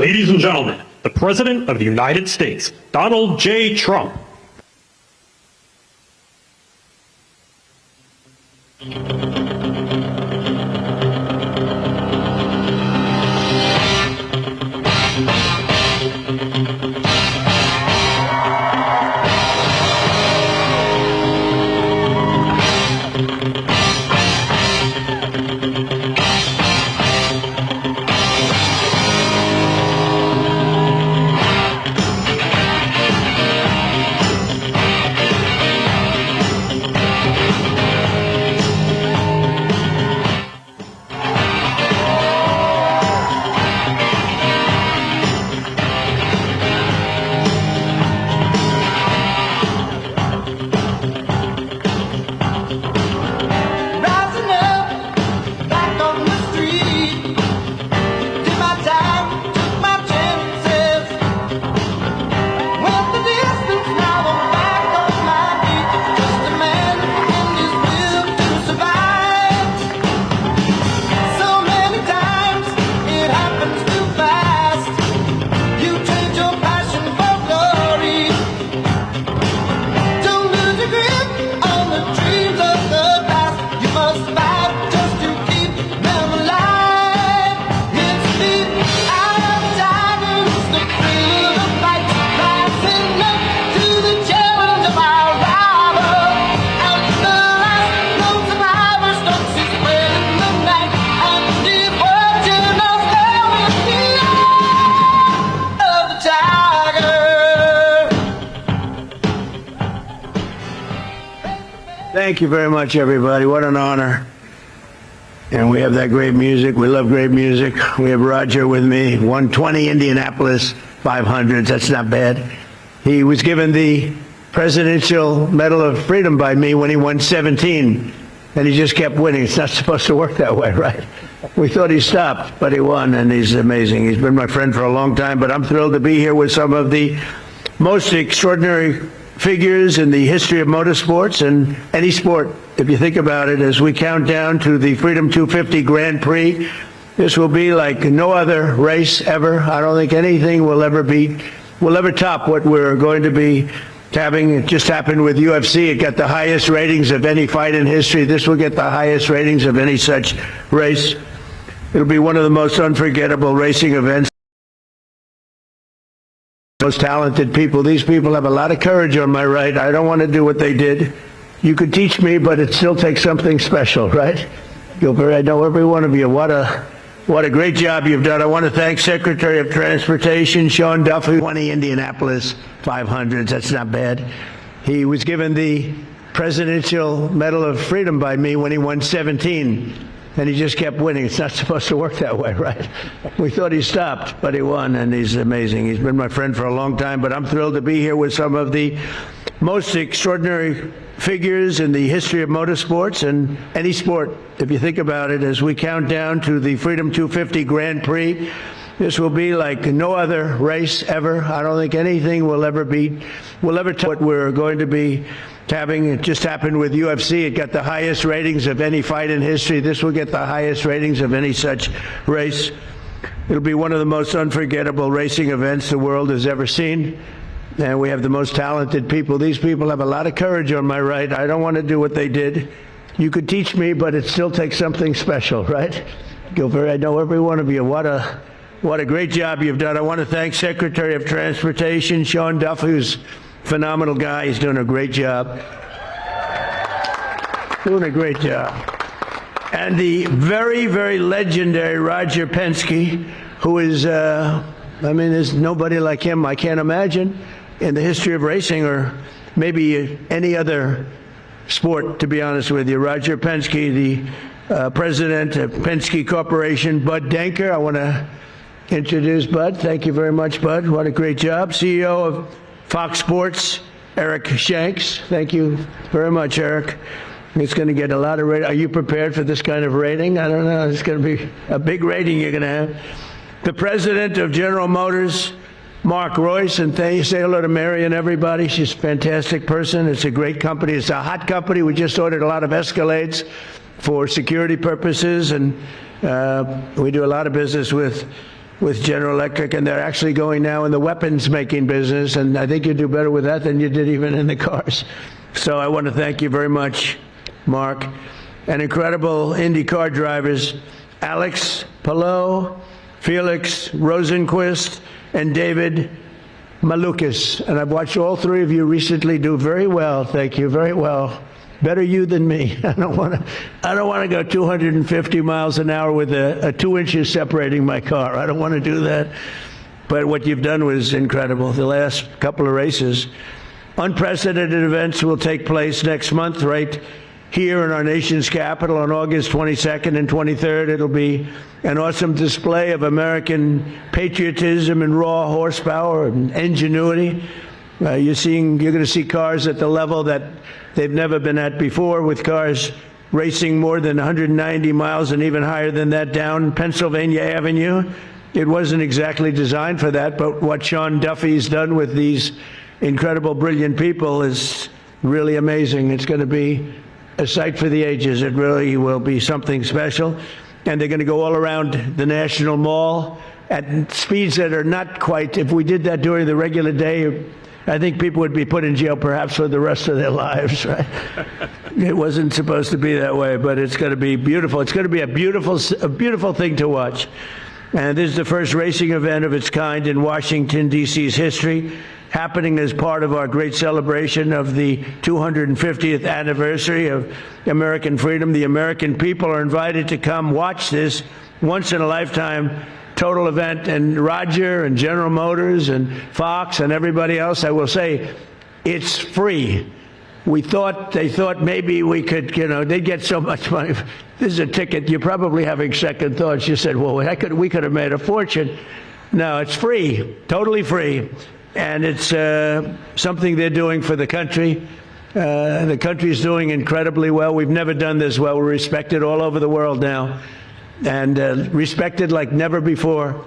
Ladies and gentlemen, the President of the United States, Donald J. Trump. Thank you very much, everybody. What an honor. And we have that great music. We love great music. We have Roger with me, 120 Indianapolis 500s. That's not bad. He was given the Presidential Medal of Freedom by me when he won 17, and he just kept winning. It's not supposed to work that way, right? We thought he stopped, but he won, and he's amazing. He's been my friend for a long time, but I'm thrilled to be here with some of the most extraordinary figures in the history of motorsports and any sport, if you think about it, as we count down to the Freedom 250 Grand Prix. This will be like no other race ever. I don't think anything will ever top what we're going to be having. It just happened with UFC. It got the highest ratings of any fight in history. This will get the highest ratings of any such race. It'll be one of the most unforgettable racing events. Most talented people. These people have a lot of courage on my right. I don't want to do what they did. You could teach me, but it still takes something special, right? I know every one of you. What a great job you've done. I want to thank Secretary of Transportation Sean Duffy, 20 Indianapolis 500s. That's not bad. He was given the Presidential Medal of Freedom by me when he won 17. And he just kept winning. It's not supposed to work that way, right? We thought he stopped, but he won, and he's amazing. He's been my friend for a long time, but I'm thrilled to be here with some of the most extraordinary figures in the history of motorsports and any sport, if you think about it, as we count down to the Freedom 250 Grand Prix. This will be like no other race ever. I don't think anything will ever top what we're going to be having. It just happened with UFC. It got the highest ratings of any fight in history. This will get the highest ratings of any such race. It'll be one of the most unforgettable racing events the world has ever seen. And we have the most talented people. These people have a lot of courage on my right. I don't want to do what they did. You could teach me, but it still takes something special, right? Gilbert, I know every one of you. What a great job you've done. I want to thank Secretary of Transportation Sean Duffy, who's phenomenal guy. He's doing a great job. Doing a great job. And the very, very legendary Roger Penske, who is, there's nobody like him, I can't imagine, in the history of racing or maybe any other sport, to be honest with you. Roger Penske, the president of Penske Corporation. Bud Denker, I want to introduce Bud. Thank you very much, Bud. What a great job. CEO of Fox Sports, Eric Shanks. Thank you very much, Eric. It's going to get a lot of rating. Are you prepared for this kind of rating? I don't know. It's going to be a big rating you're going to have. The president of General Motors, Mark Royce, and say hello to Mary and everybody. She's a fantastic person. It's a great company. It's a hot company. We just ordered a lot of Escalades for security purposes, and we do a lot of business with with General Electric, and they're actually going now in the weapons making business, and I think you do better with that than you did even in the cars. So I want to thank you very much, Mark. And incredible IndyCar drivers, Alex Palou, Felix Rosenquist, and David Malukas. And I've watched all three of you recently do very well. Thank you, very well. Better you than me. I don't want to go 250 miles an hour with a 2 inches separating my car. I don't want to do that. But what you've done was incredible. The last couple of races. Unprecedented events will take place next month, right here in our nation's capital on August 22nd and 23rd. It'll be an awesome display of American patriotism and raw horsepower and ingenuity. You're going to see cars at the level that they've never been at before, with cars racing more than 190 miles and even higher than that down Pennsylvania Avenue. It wasn't exactly designed for that, but what Sean Duffy's done with these incredible, brilliant people is really amazing. It's going to be a sight for the ages. It really will be something special. And they're going to go all around the National Mall at speeds that are not quite, if we did that during the regular day, I think people would be put in jail perhaps for the rest of their lives, right? It wasn't supposed to be that way, but it's going to be beautiful. It's going to be a beautiful thing to watch. And this is the first racing event of its kind in Washington, D.C.'s history, happening as part of our great celebration of the 250th anniversary of American freedom. The American people are invited to come watch this once-in-a-lifetime total event, and Roger and General Motors and Fox and everybody else, I will say, it's free. They thought maybe we could, they'd get so much money. This is a ticket. You're probably having second thoughts. You said, well, we could have made a fortune. No, it's free, totally free. And it's something they're doing for the country. The country's doing incredibly well. We've never done this well. We're respected all over the world now, and respected like never before.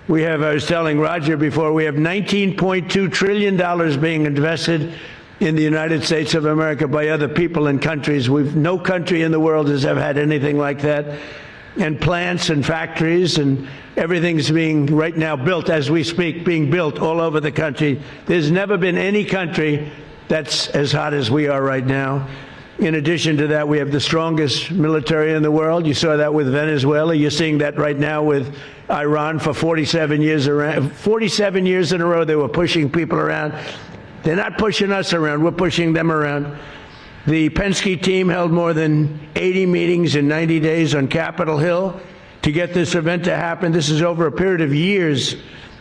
I was telling Roger before, we have $19.2 trillion being invested in the United States of America by other people and countries. No country in the world has ever had anything like that. And plants and factories and everything's being right now built as we speak, being built all over the country. There's never been any country that's as hot as we are right now. In addition to that, we have the strongest military in the world. You saw that with Venezuela. You're seeing that right now with Iran. For 47 years in a row, they were pushing people around. They're not pushing us around. We're pushing them around. The Penske team held more than 80 meetings in 90 days on Capitol Hill to get this event to happen. This is over a period of years,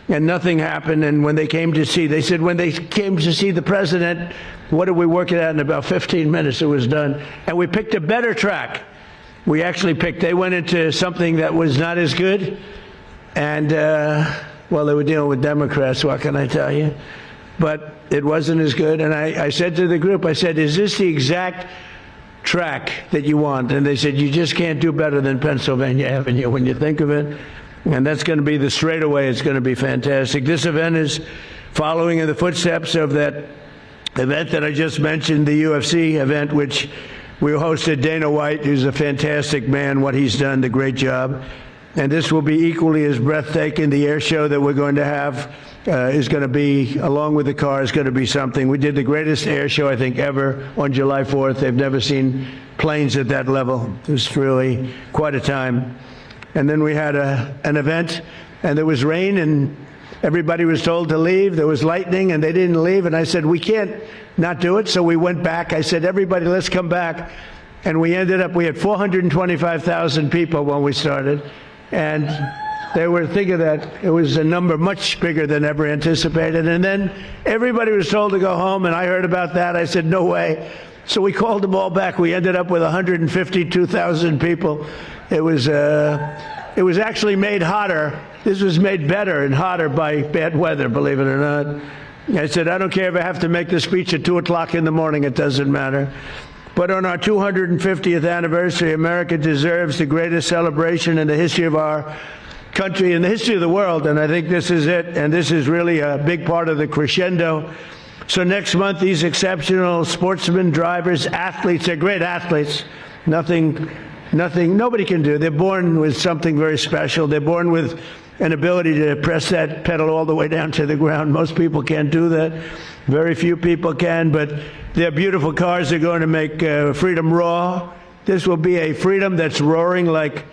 and nothing happened. And when they came to see, they said when they came to see the president, what did we work it out in about 15 minutes? It was done. And we picked a better track. They went into something that was not as good. And, well, they were dealing with Democrats, what can I tell you? But it wasn't as good. And I said to the group, I said, is this the exact track that you want? And they said, you just can't do better than Pennsylvania Avenue when you think of it. And that's going to be the straightaway. It's going to be fantastic. This event is following in the footsteps of that event that I just mentioned, the UFC event, which we hosted Dana White, who's a fantastic man, what he's done, the great job. And this will be equally as breathtaking. The air show that we're going to have is going to be, along with the car, is going to be something. We did the greatest air show, I think, ever on July 4th. They've never seen planes at that level. It was really quite a time. And then we had an event, and there was rain, and everybody was told to leave. There was lightning, and they didn't leave. And I said, we can't not do it. So we went back. I said, everybody, let's come back. And we had 425,000 people when we started. And they were thinking that it was a number much bigger than ever anticipated. And then everybody was told to go home, and I heard about that. I said, no way. So we called them all back. We ended up with 152,000 people. It was actually made hotter. This was made better and hotter by bad weather, believe it or not. I said, I don't care if I have to make the speech at 2 o'clock in the morning. It doesn't matter. But on our 250th anniversary, America deserves the greatest celebration in the history of our country, in the history of the world, and I think this is it, and this is really a big part of the crescendo. So next month, these exceptional sportsmen, drivers, athletes, they're great athletes, nobody can do. They're born with something very special. They're born with an ability to press that pedal all the way down to the ground. Most people can't do that. Very few people can, but their beautiful cars are going to make freedom roar. This will be a freedom that's roaring like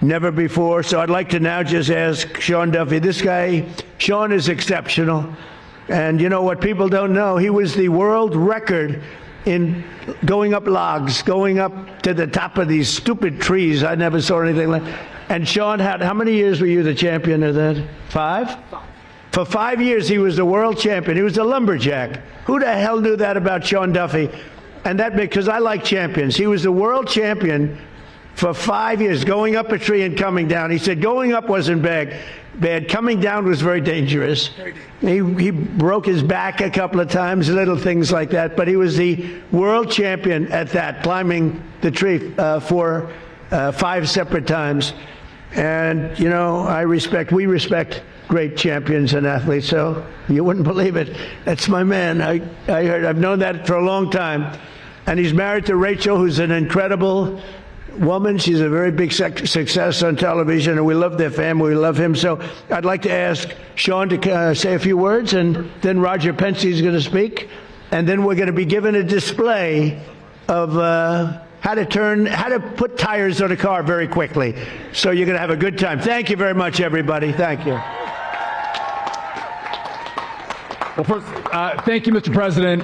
never before. So I'd like to now just ask Sean Duffy. This guy, Sean, is exceptional. And you know what people don't know? He was the world record in going up logs, going up to the top of these stupid trees. I never saw anything like that. And Sean had, how many years were you the champion of that? 5? For 5 years, he was the world champion. He was a lumberjack. Who the hell knew that about Sean Duffy? And that because I like champions. He was the world champion for 5 years, going up a tree and coming down. He said going up wasn't bad. Coming down was very dangerous. He broke his back a couple of times, little things like that. But he was the world champion at that, climbing the tree for 5 separate times. And, you know, we respect great champions and athletes. So you wouldn't believe it. That's my man. I've known that for a long time. And he's married to Rachel, who's an incredible woman. She's a very big success on television, and we love their family. We love him. So I'd like to ask Sean to say a few words, and then Roger Penske is going to speak, and then we're going to be given a display of how to put tires on a car very quickly. So you're going to have a good time. Thank you very much, everybody. Thank you. Well, first, thank you, Mr. President.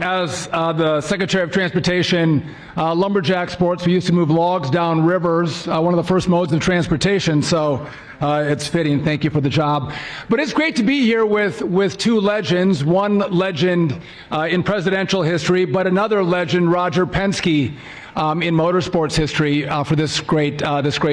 As the Secretary of Transportation, lumberjack sports, we used to move logs down rivers, one of the first modes of transportation, so it's fitting. Thank you for the job. But it's great to be here with 2 legends, one legend in presidential history, but another legend, Roger Penske, in motorsports history for this great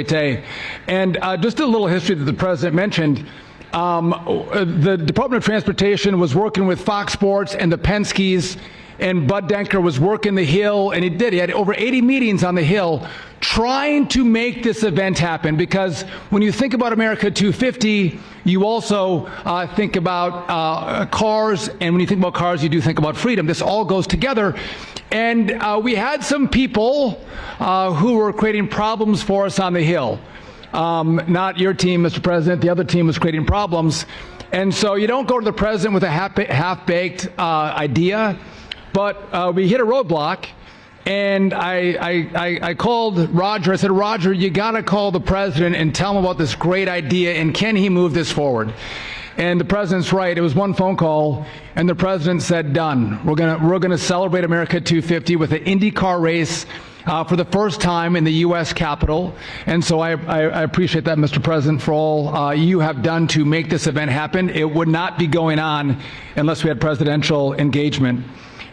day. And just a little history that the President mentioned. The Department of Transportation was working with Fox Sports and the Penskes, and Bud Denker was working the Hill, and he had over 80 meetings on the Hill trying to make this event happen, because when you think about America 250, you also think about cars, and when you think about cars, you do think about freedom. This all goes together. And we had some people who were creating problems for us on the Hill. Not your team, Mr. President. The other team was creating problems. And so you don't go to the president with a half-baked idea. But we hit a roadblock, and I called Roger. I said, Roger, you got to call the president and tell him about this great idea, and can he move this forward? And the president's right. It was one phone call, and the president said, done. We're gonna celebrate America 250 with an IndyCar race for the first time in the U.S. Capitol. And so I appreciate that, Mr. President, for all you have done to make this event happen. It would not be going on unless we had presidential engagement.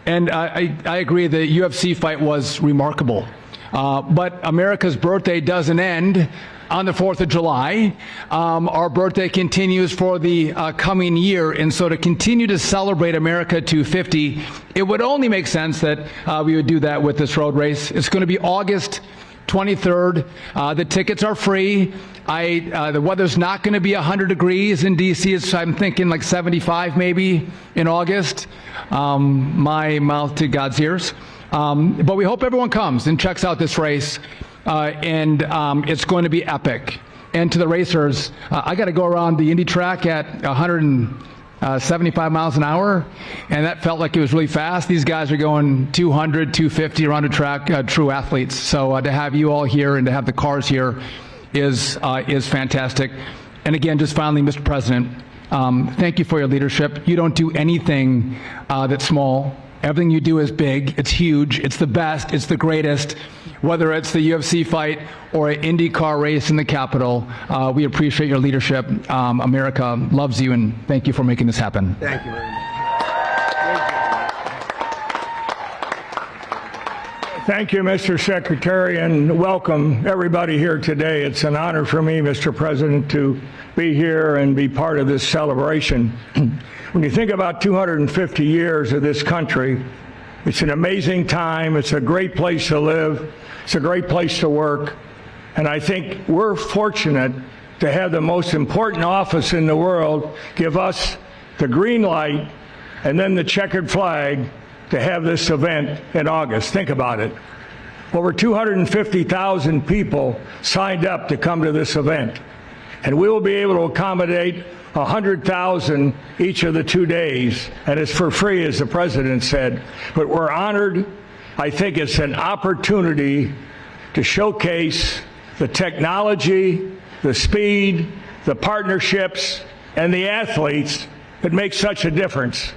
And I agree, the UFC fight was remarkable. But America's birthday doesn't end on the 4th of July. Our birthday continues for the coming year, and so to continue to celebrate America 250, it would only make sense that we would do that with this road race. It's going to be August 23rd. The tickets are free. The weather's not going to be 100 degrees in D.C. I'm thinking like 75 maybe in August. My mouth to God's ears. But we hope everyone comes and checks out this race. And it's going to be epic. And to the racers, I got to go around the Indy track at 175 miles an hour, and that felt like it was really fast. These guys are going 200, 250 around the track, true athletes. So to have you all here and to have the cars here is fantastic. And again, just finally, Mr. President, thank you for your leadership. You don't do anything that's small. Everything you do is big, it's huge, it's the best, it's the greatest. Whether it's the UFC fight or an IndyCar race in the Capitol, we appreciate your leadership. America loves you, and thank you for making this happen. Thank you very much. Thank you, Mr. Secretary, and welcome everybody here today. It's an honor for me, Mr. President, to be here and be part of this celebration. When you think about 250 years of this country, it's an amazing time. It's a great place to live. It's a great place to work. And I think we're fortunate to have the most important office in the world give us the green light and then the checkered flag to have this event in August. Think about it. Over 250,000 people signed up to come to this event. And we will be able to accommodate 100,000 each of the 2 days, and it's for free, as the president said. But we're honored. I think it's an opportunity to showcase the technology, the speed, the partnerships, and the athletes that make such a difference.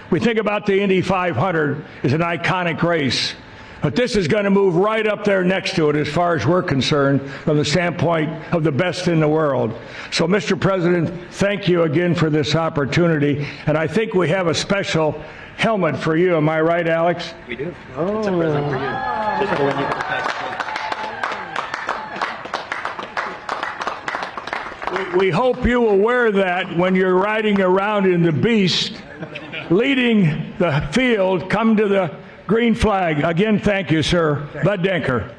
We think about the Indy 500 as an iconic race, but this is going to move right up there next to it as far as we're concerned from the standpoint of the best in the world. So, Mr. President, thank you again for this opportunity, and I think we have a special helmet for you. Am I right, Alex? We do. Oh. It's a present for you. Just for when you We hope you will wear that when you're riding around in the Beast, leading the field. Come to the green flag. Again, thank you, sir. Bud Denker.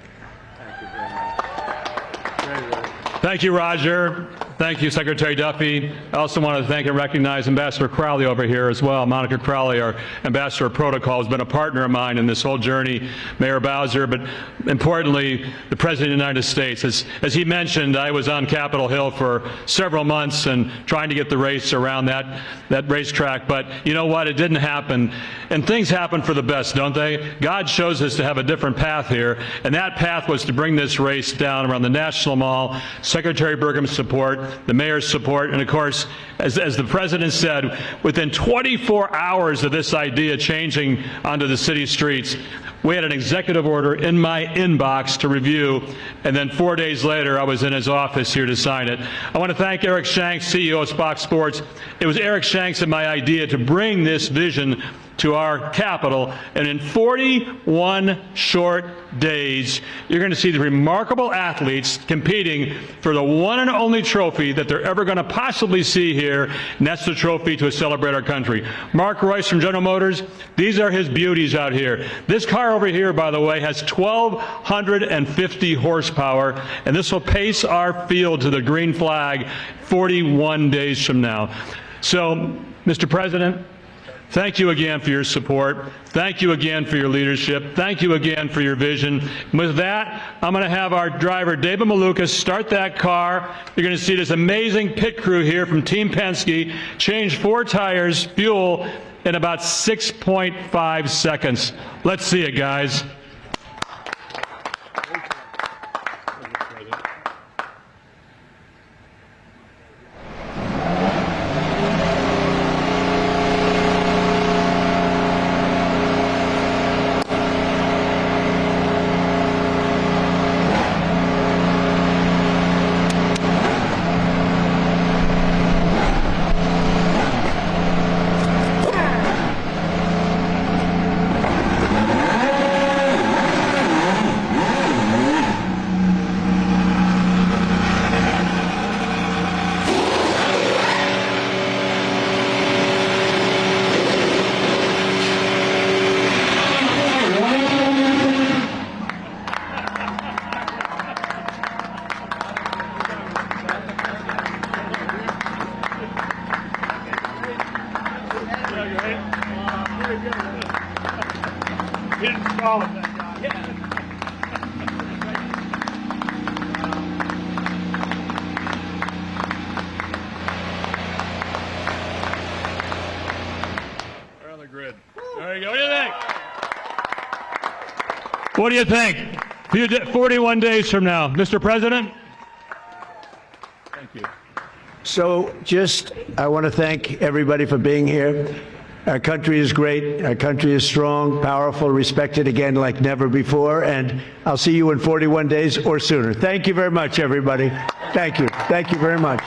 Thank you, Roger. Thank you, Secretary Duffy. I also want to thank and recognize Ambassador Crowley over here as well. Monica Crowley, our Ambassador of Protocol, has been a partner of mine in this whole journey. Mayor Bowser, but importantly, the President of the United States. As he mentioned, I was on Capitol Hill for several months and trying to get the race around that racetrack. But you know what? It didn't happen. And things happen for the best, don't they? God shows us to have a different path here. And that path was to bring this race down around the National Mall, Secretary Burgum's support, the mayor's support, and of course, as the president said, within 24 hours of this idea changing onto the city streets, we had an executive order in my inbox to review, and then 4 days later, I was in his office here to sign it. I want to thank Eric Shanks, CEO of Fox Sports. It was Eric Shanks and my idea to bring this vision to our capital, and in 41 short days, you're going to see the remarkable athletes competing for the one and only trophy that they're ever going to possibly see here, and that's the trophy to celebrate our country. Mark Royce from General Motors, these are his beauties out here. This car over here, by the way, has 1,250 horsepower, and this will pace our field to the green flag 41 days from now. So, Mr. President, thank you again for your support. Thank you again for your leadership. Thank you again for your vision. With that, I'm going to have our driver, David Malukas, start that car. You're going to see this amazing pit crew here from Team Penske change 4 tires, fuel, in about 6.5 seconds. Let's see it, guys. What do you think? 41 days from now, Mr. President? Thank you. So I want to thank everybody for being here. Our country is great. Our country is strong, powerful, respected again like never before. And I'll see you in 41 days or sooner. Thank you very much, everybody. Thank you. Thank you very much.